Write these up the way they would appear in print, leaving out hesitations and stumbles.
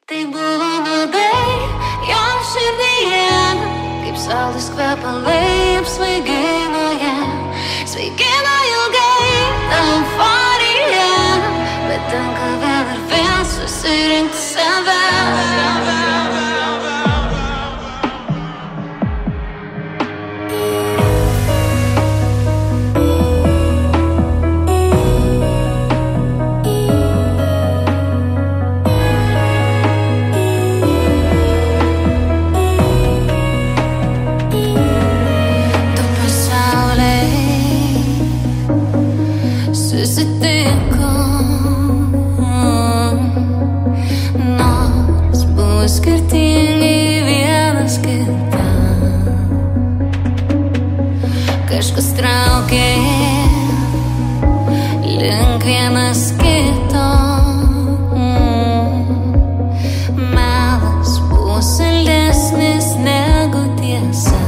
Tai buvo nuodai jo širdyje, kaip saldus kvepalai apsvaigino ją. Svaigino ilgai ta euforija, bet tenka vėl ir vėl susirinkti save. Skirtingai vienas kitą, kažkas traukė link vienas kito. Melas buvo saldesnis negu tiesa,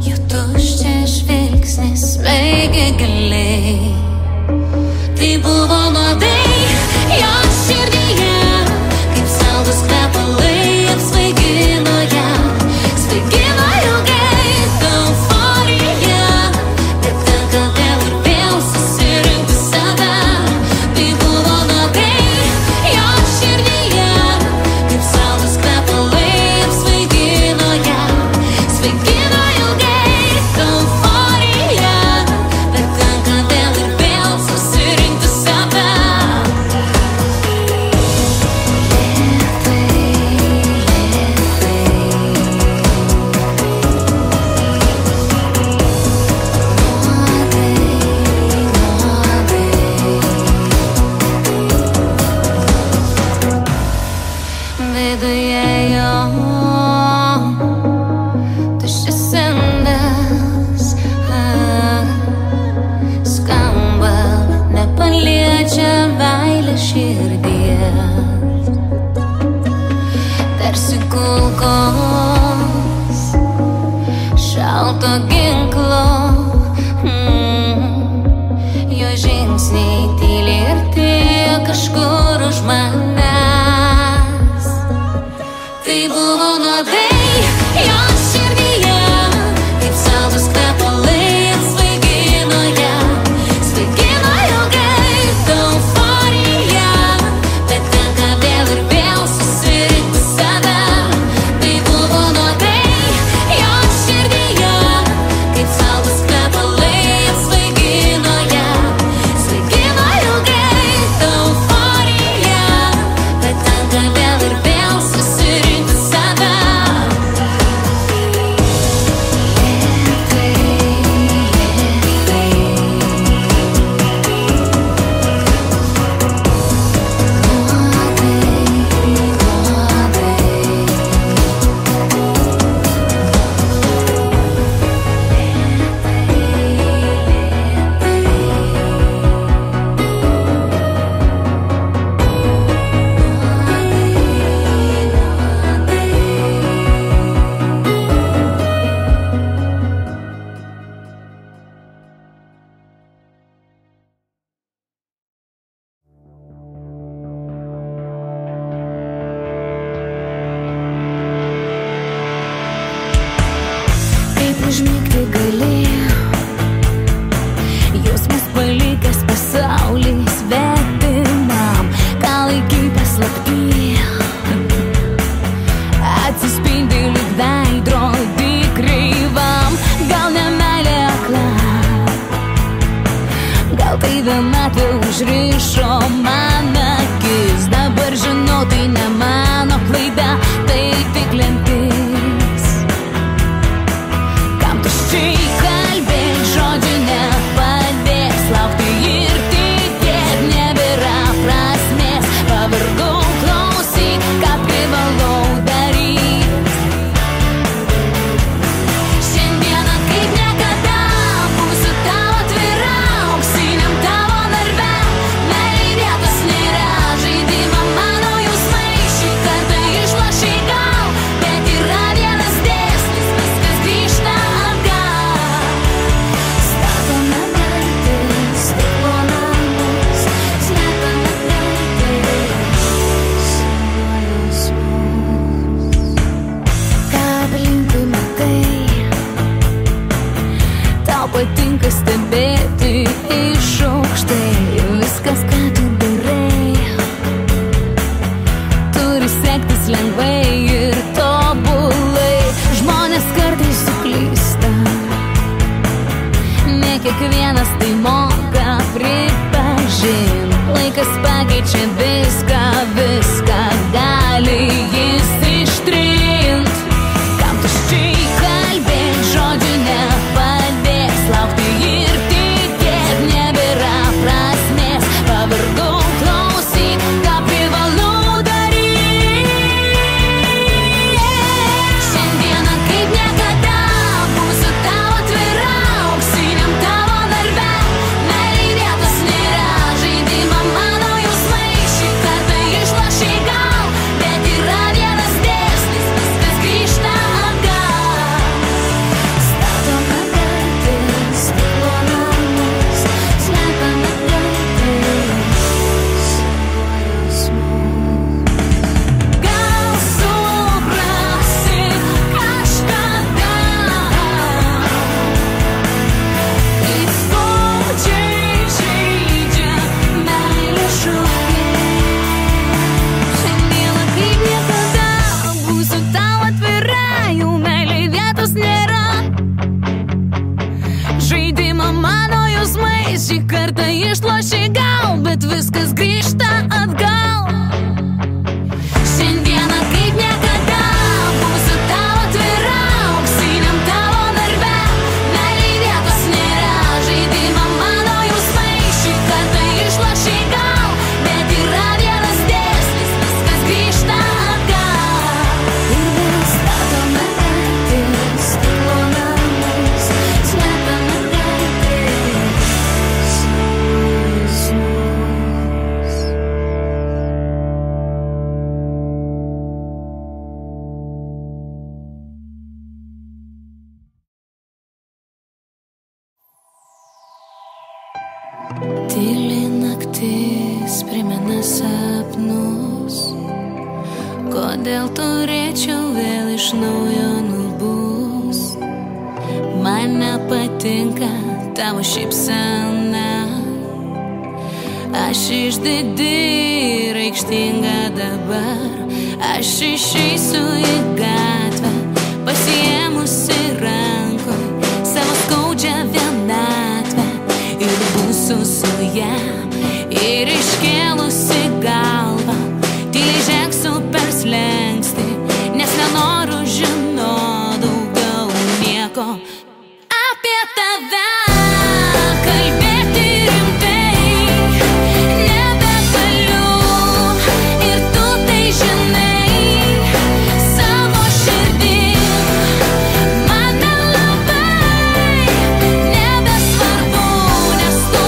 jo tuščias žvilgsnis smeigė giliai. Tai buvo nuodai jo širdyje, kaip saldus kvepalai apsvaigino ją. Svaigino ilgai ta euforija, bet tenka vėl ir vėl susirinkti save. Tai buvo nuodai jo širdyje, kaip saldus kvepalai apsvaigino ją. Svaigino ilgai ta euforija, bet tenka vėl ir vėl susirinkti save. Viduje jo tuščias indas, skamba, bet nepaliečia meilės širdies. Tarsi kulkos šalto ginklo, jo žingsniai tyliai artėja kažkur už manęs. Tai buvo nuodai jo širdyje, kaip saldus kvepalai apsvaigino ją. Svaigino ilgai ta euforija, bet tenka vėl ir vėl susirinkti save. Tai buvo nuodai jo širdyje, kaip saldus kvepalai apsvaigino ją. Svaigino ilgai ta euforija, bet tenka vėl ir vėl susirinkti save. Kaip užmigti gali, jausmas palikęs pasaulį svetimam, ką laikai paslapty, atsispindi lyg veidrodį kreivam. Gal ne meilė akla, gal tai vienatvė užrišo man akis. Dabar žinau, tai ne mano klaida, tai tik lemtis. Kam tuščiai liečia viską, viską gali jis ištrint. Kam tuščiai kalbėt, žodžių nepadės, laukti ir tikėt nebėra prasmės. Pavargau klausyt, ką privalu daryt. Šiandieną kaip niekada būsiu tau atvira, auksiniam tavo narve. Meilei vietos nėra, žaidimą mano jausmai šį kartą išlošei gal, bet yra vienas dėsnis, viskas grįžta atgal. Statome kartais stiklo namus, slepiame kartais jausmus. Gal suprasi kažkada, kaip skaudžiai žaidžia meilės šūkiai. Šiandieną kaip niekada būsiu tau atvira, jau meilei vietos nėra. Žaidimą mano jausmai šį kartą išlošei gal, bet viskas grįžta atgal. Šiandieną kaip niekada būsiu tau atvira, auksiniam tavo narve. Meilei vietos nėra, žaidimą mano jausmai šį kartą išlošei gal, bet yra vienas dėsnis, viskas grįžta atgal. Ir vėl statome kartais stiklo namus, slepiame kartais jausmus. Tyli naktis primena sapnus, kodėl turėčiau vėl iš naujo nubust. Man nepatinka tavo šypsena, aš išdidi ir aikštinga dabar. Aš išeisiu į gatvę, pasiėmusi rankoj savo skaudžią vienatvę, ir būsiu su ja, ir iškėlusi galvą tyliai žengsiu per slenkstį, nes nenoriu žinot daugiau nieko apie tave. Kalbėti rimtai nebegaliu, ir tu tai žinai savo širdim. Man nelabai nebesvarbu, nes tu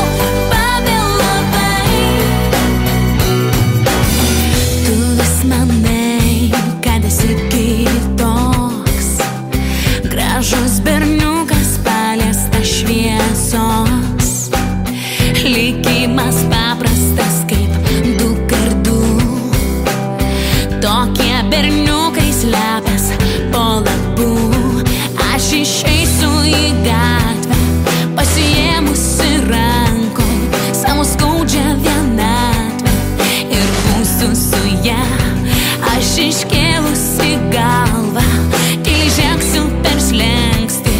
pavėlavai. Tu vis manai, kad esi kitoks, gražus berniukas paliestas šviesos. Likimas paprastas kaip 2x2, tokie berniukai slepias po lapu. Aš išeisiu į gatvę, pasiėmusi rankoj savo skaudžią vienatvę, ir būsiu su ja, aš iškėlusi galvą tyliai žengsiu per slenkstį,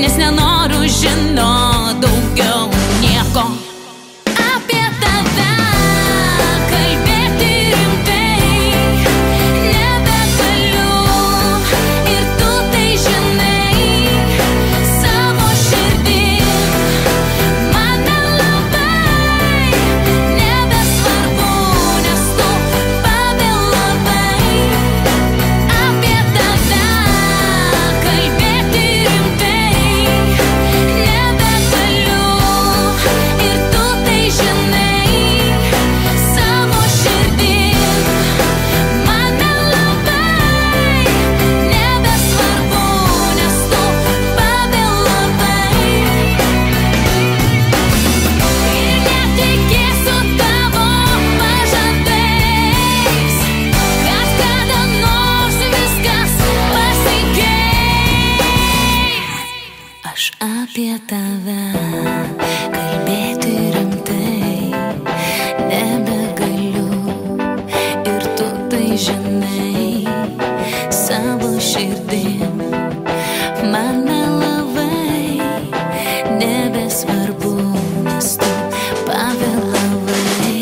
nes nenoriu žinot daugiau nieko apie tave. Kalbėti rimtai nebegaliu, ir tu tai žinai savo širdim. Man nelabai nebesvarbu, nes tu pavėlavai. Apie tave kalbėti rimtai nebegaliu, ir tu tai žinai savo širdim. Man nelabai nebesvarbu, nes tu pavėlavai. Ir netikėsiu tavo pažadais, kad kada nors viskas pasikeis. Aš apie tave kalbėti rimtai nebegaliu, ir tu tai žinai savo širdim. Man nelabai nebesvarbu, nes tu pavėlavai.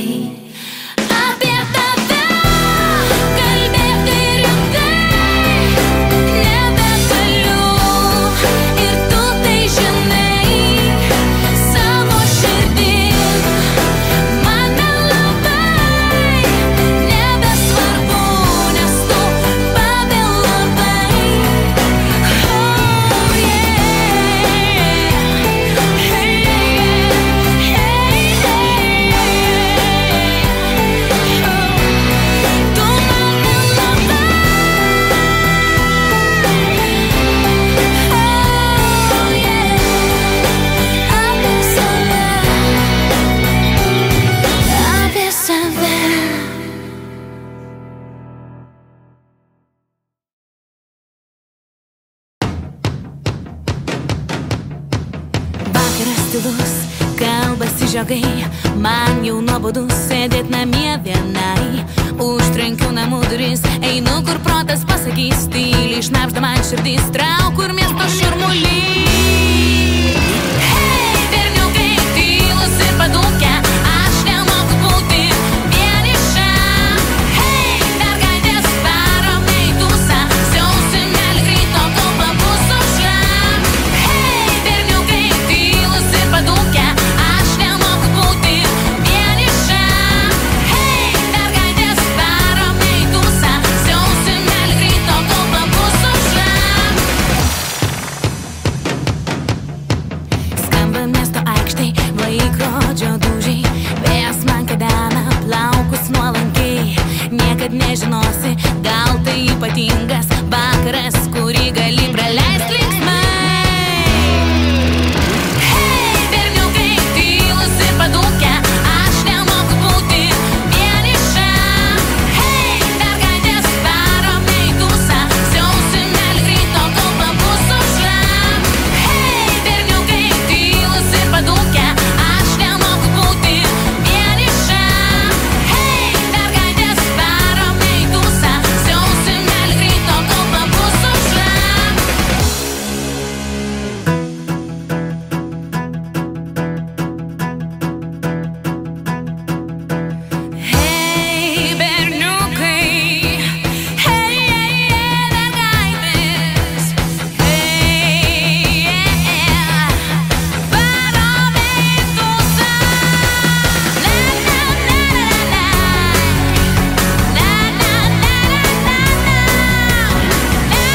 tylus, kalbasi žiogai, man jau nuobodu sėdėt namie vienai. Užtrenkiu namų duris, einu kur protas pasakys, tyliai šnabžda man širdis, trauk kur miesto šurmulys. Hei, berniukai, tylus ir padūkę, aš nemoku būti vieniša. Hei, mergaitės, varom į tūsą, siausim nelik ryto, kol pabus aušra. Hei, berniukai, tylus ir padūkę, aš nemoku būti vieniša. Hei, mergaitės, varom į tūsą, siausim nelik ryto, kol pabus aušra. Skamba miesto aikštėj, laikrodžio dūžiai, vėjas man kadena plaukus nuolankiai. Niekad nežinosi, gal tai ypatingas vakaras, kurį gali praleist linksmai. Hei, berniukai, tylus ir padūkę, aš nemoku būti vieniša. Hei, mergaitės, varom į tūsą, siausim nelik ryto, kol pabus aušra. Hei, berniukai, tylus ir padūkę, aš nemoku būti vieniša. Hei, mergaitės, varom į tūsą, siausim nelik ryto, kol pabus aušra. Hei, berniukai, hei, mergaitės, hei, varom į tūsą. La la la la la, la la la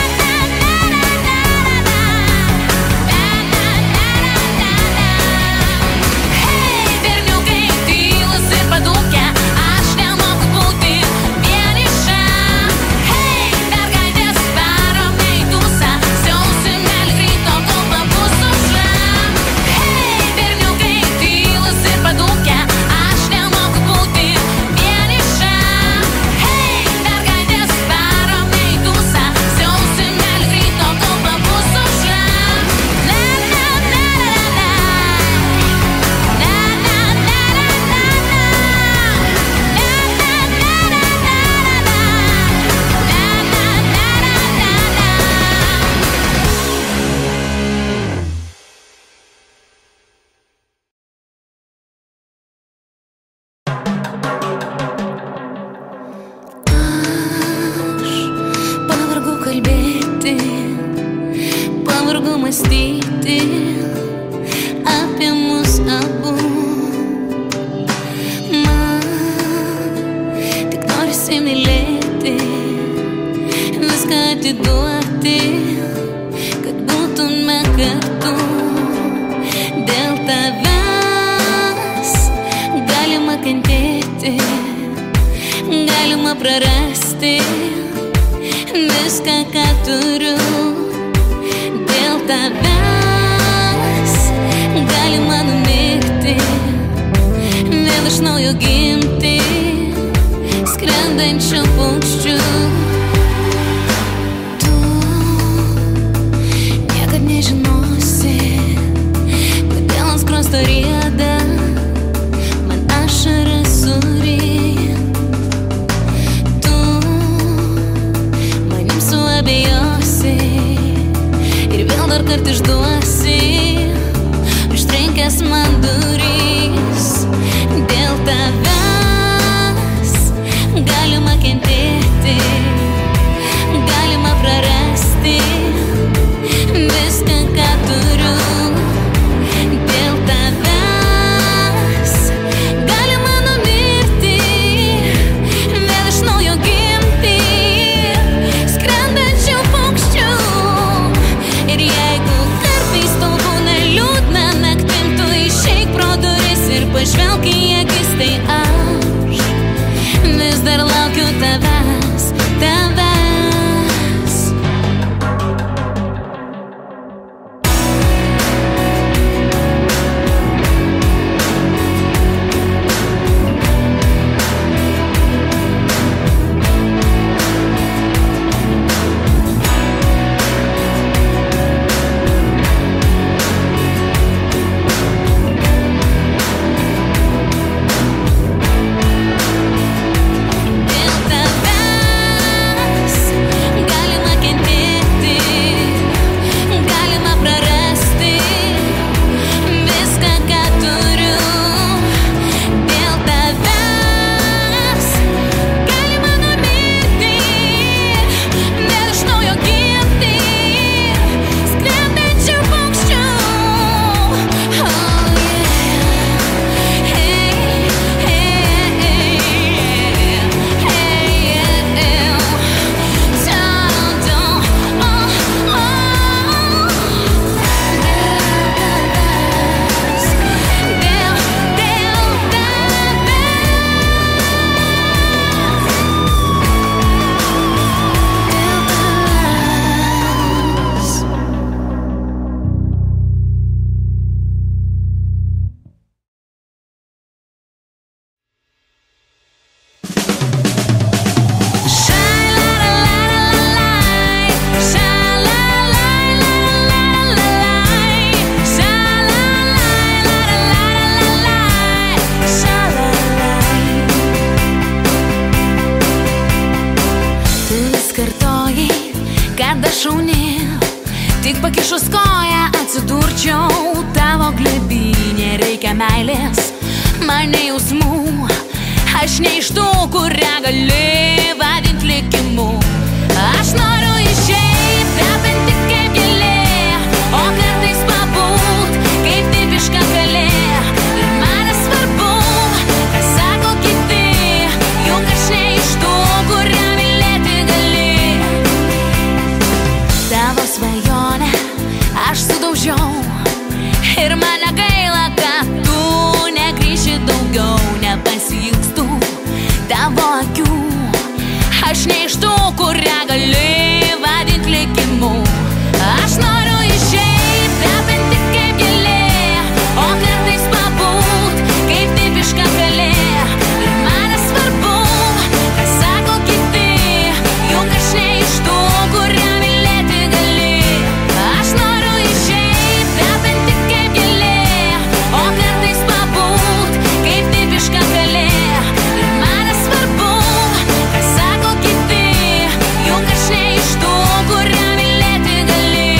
Hei, berniukai, tylus ir padūkę, aš nemoku būti vieniša. Hei, mergaitės, varom į tūsą, siausim nelik ryto, kol pabus aušra. Hei, berniukai, tylus ir padūkę, aš nemoku būti vieniša. Hei, mergaitės, varom į tūsą, siausim nelik ryto, kol pabus aušra. La la la la la, la la la la la, pavargau kalbėti, pavargau mąstyti apie mus abu. Man tik norisi mylėti, viską atiduoti, kad būtume kartu. Dėl tavęs galima kentėti, galima prarasti viską, ką turiu. Dėl tavęs galima numirti, vėl iš naujo gimti, skrendančiu paukščiu. Tu niekad nežinosi, kodėl ant skruosto rieda man ašara sūri. Tu manim suabejosi ir vėl dar kart išduosi, užtrenkęs man duris. Dėl tavęs galima kentėti, galima prarasti viską, ką turiu. Dėl tavęs galima numirti, vėl iš naujo gimti, skrendančiu paukščiu. Ir jeigu kartais tau būna liūdna naktim, tu išeik pro duris. visada šauni, tik pakišus koją atsidurčiau tavo glėby. Nereikia meilės, man ne jausmų, aš ne iš tų, kurią gali vadint likimu. Aš noriu išeit, kvepinti kaip gėlė, o kartais pabūt kaip tipiška kalė. Ir man nesvarbu, ką sako kiti, juk aš ne iš tų, kurią mylėti gali. Tavo svajonę aš sudaužiau ir man negaila, kad tu negrįši daugiau. Nepasiilgstu tavo akių, aš ne iš tų, kurią gali vadint likimu. Aš noriu išeit, kvepinti kaip gėlė, o kartais pabūt kaip tipiška kalė. Ir man nesvarbu, ką sako kiti, juk aš ne iš tų, kurią mylėti gali. Aš noriu išeit, kvepinti kaip gėlė, o kartais pabūt kaip tipiška kalė. Ir man nesvarbu, ką sako kiti, juk aš ne iš tų, kurią mylėti gali.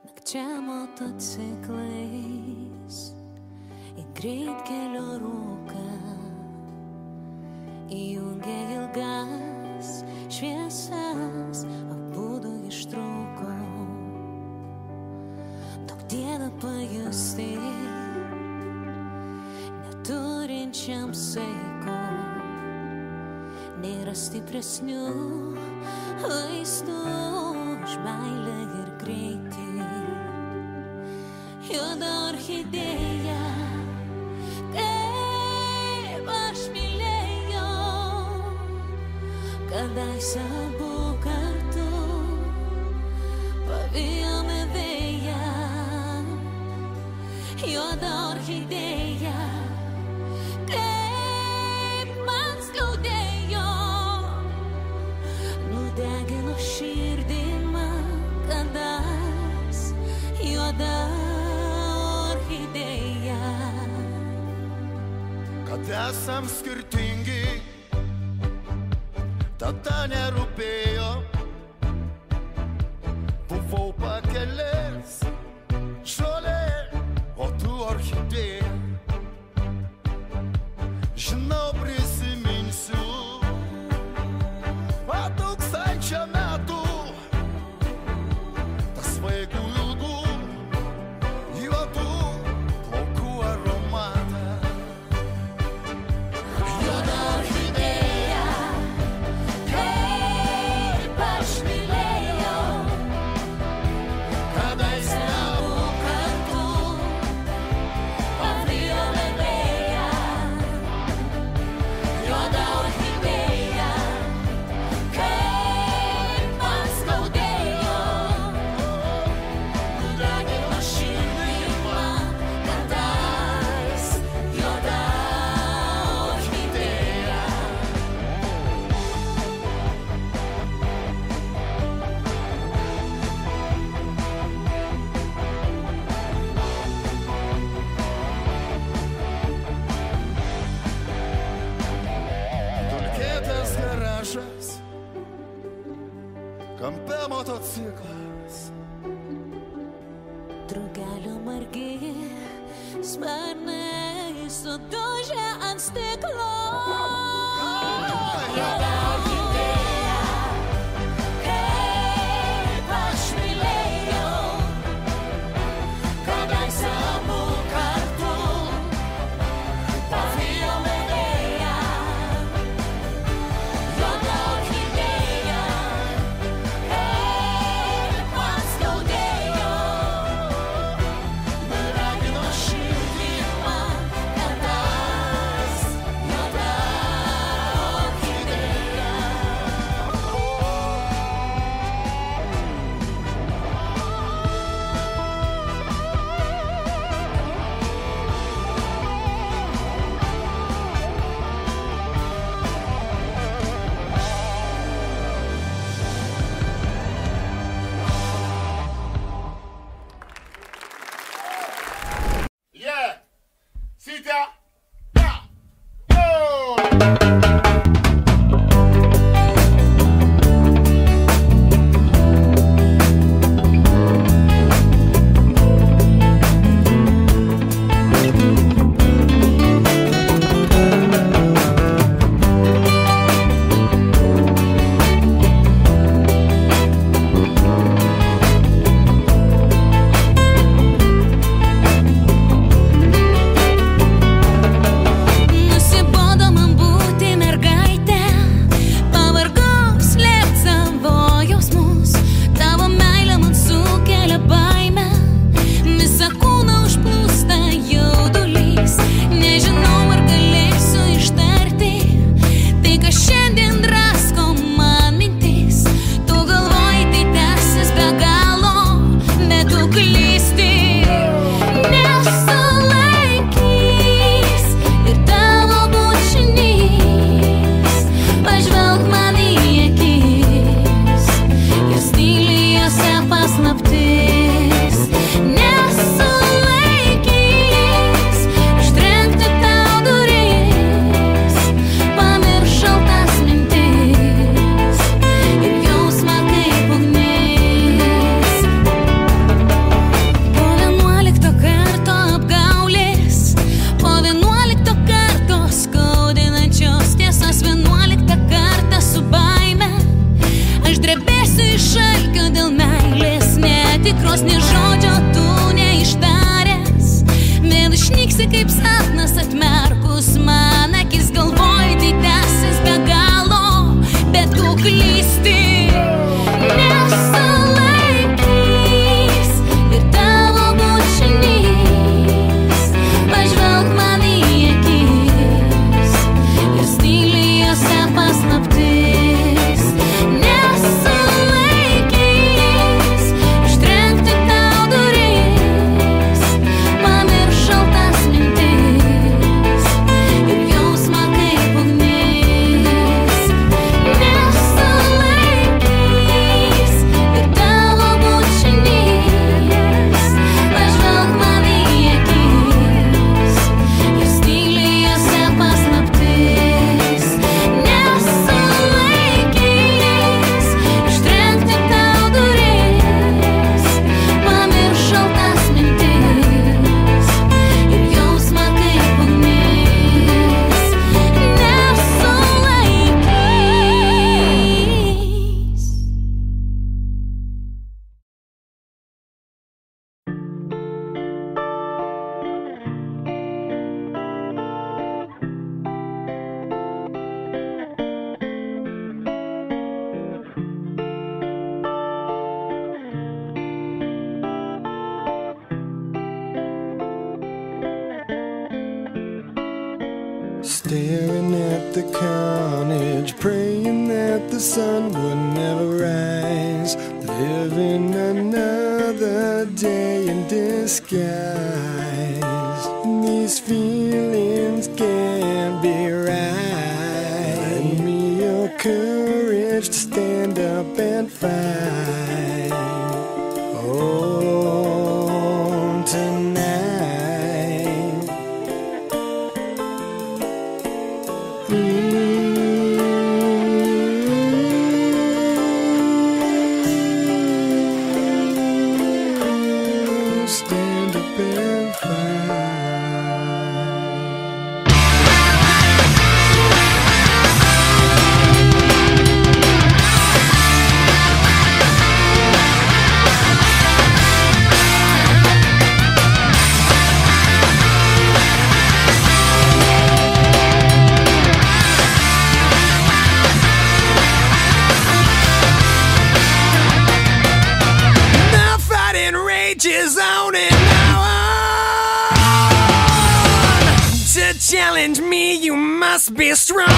Nakčia motociklais į greitkelio rūką įjungė ilgas šviesas, abudu ištrūko. Daug dievą pajusti neturinčiam saiko, nėra stipresnių vaistų už meilę ir greitį. Juoda orchidėja, kaip aš mylėjau, kadaise abu kartu pavijome vėją. Juoda orchidėja, kaip man skaudėjo, nudegino širdį man kadas. Juoda orchidėja. Kad esam skirtingi, tada nerūpėjo. Buvau pakelės žolė, o tu orchidėja. Žinau, prisiminsiu po 1000 metų tas vaikų ilgų juodų plaukų aromatą. Juoda orchidėja, kaip aš mylėjau, kadaise abu kartu pavijome vėją. Juoda orchidėja, kaip man skaudėjo, nudegino širdį man kadas. Juoda orchidėja. Dulkėtas garažas, kampe motociklas. Drugelio margi sparnai sudužę ant stiklo. Juoda orchidėja, kaip aš mylėjau, kadaise abu kartu pavijome vėją. Juoda orchidėja, kaip man skaudėjo, nudegino širdį man kadas. Juoda orchidėja. Yeah! Sita! Yeah! Oh! Staring at the carnage, praying that the sun would never rise. Living another day in disguise. These feelings can't be right. Lend me your courage to stand up and fight. Oh, tonight. Stand up and fight. Is on and on. To challenge me, you must be strong.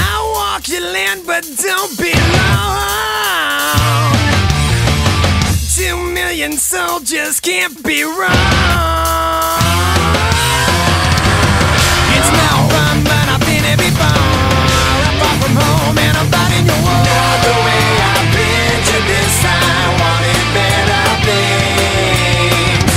I'll walk your land, but don't be long. 2 million soldiers can't be wrong. It's no fun, but I've been here before. I'm far from home and I'm fighting your war. Not the way I've been to this. I wanted better things.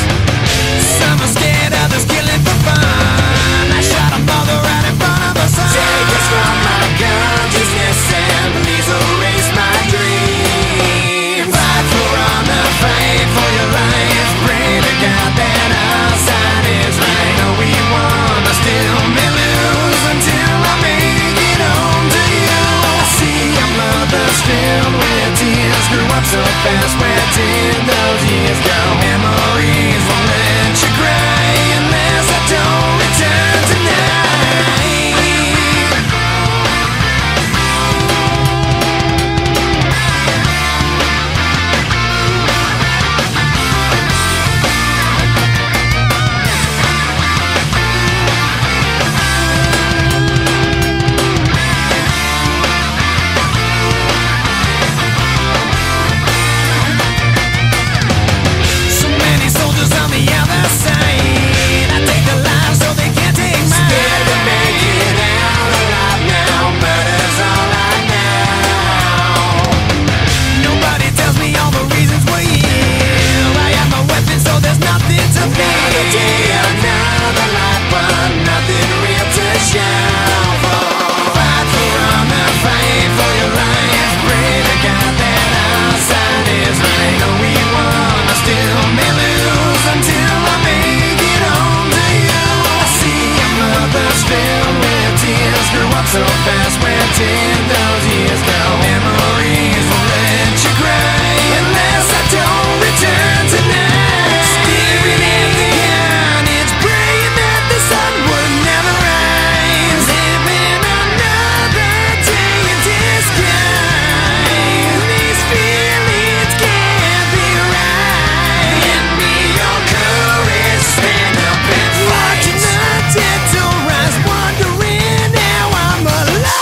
Some are scared, others killing for fun. I shot a mother right in front of her son. Take us from my consciousness and please erase my dreams. Fight for honor, fight for your life. Pray to God that our side is right. No, we won, but still may lose until I make it home to you. I see your mother's filled with tears. Grew up so fast, where did those years go? Memories won't let you cry unless I don't return tonight. So fast, where did those years go? Memories won't let you cry unless I don't return tonight. Staring at the carnage, praying that the sun would never rise. Living another day in disguise. These feelings can't be right. Lend me your courage, stand up and fight. Watching the dead to rise, wondering how I'm alive.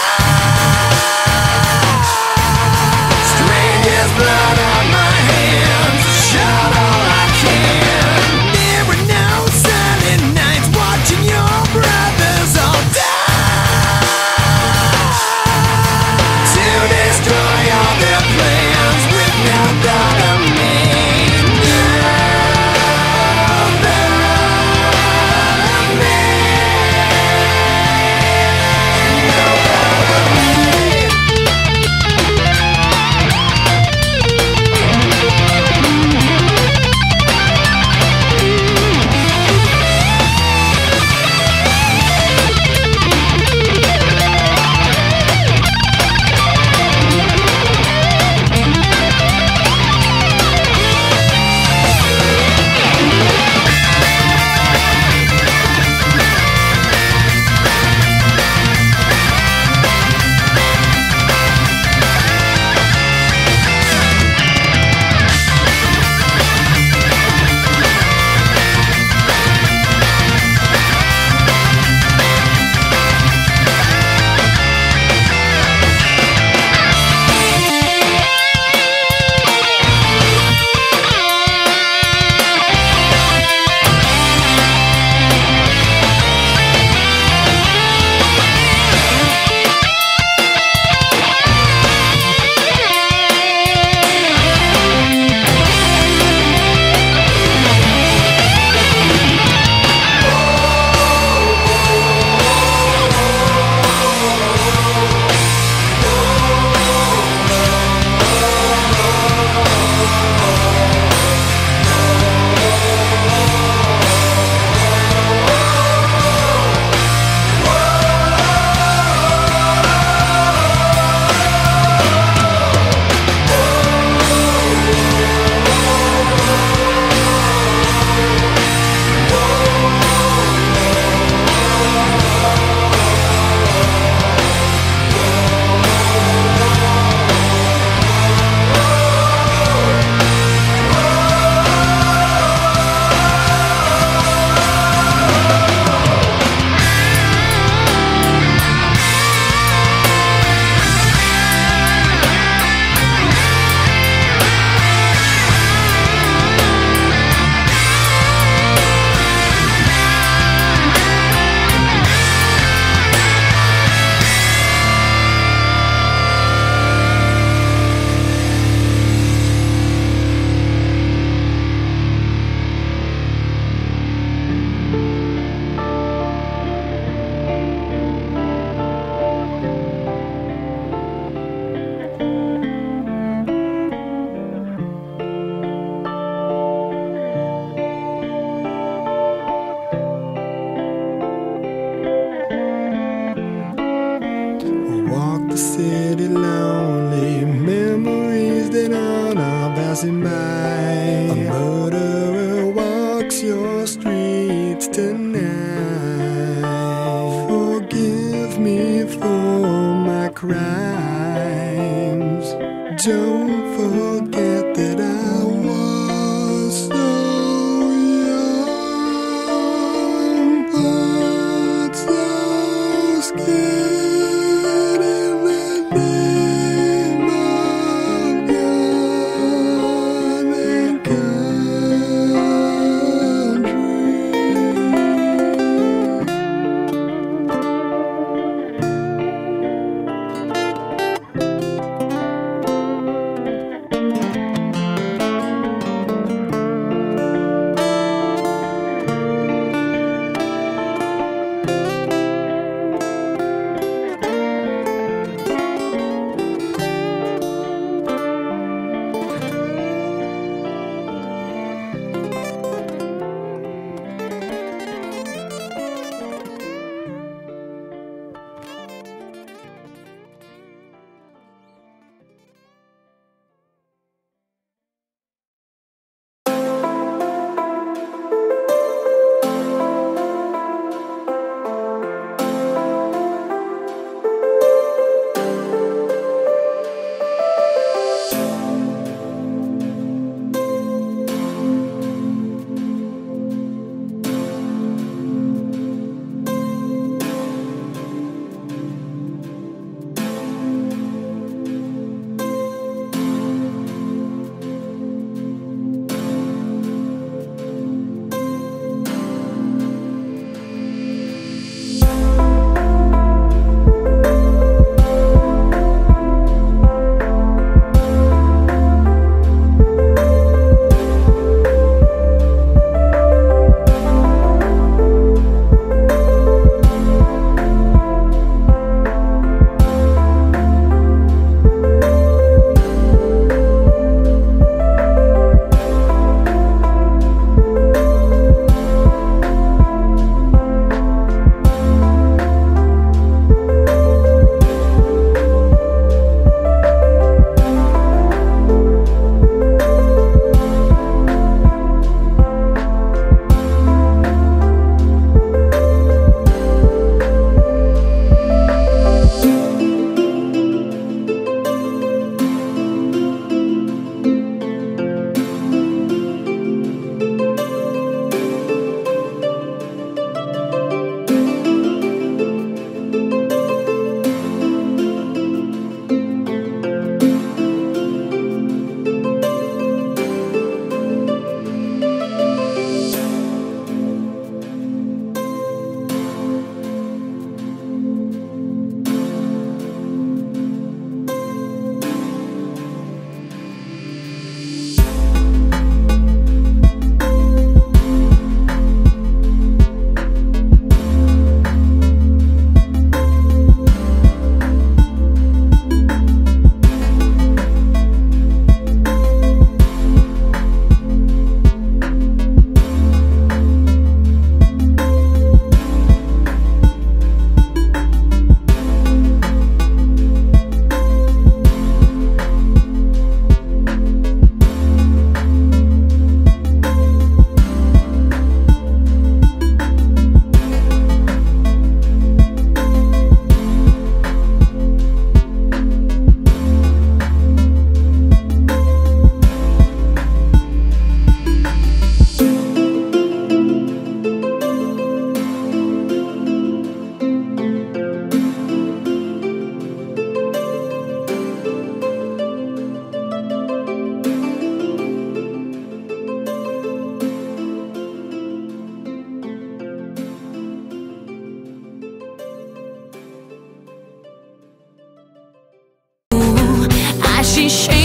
the city lonely, memories that all are passing by. A murderer walks your streets tonight. Forgive me for my crimes. Don't forget that I was so young, but so scared in the name of God and country. She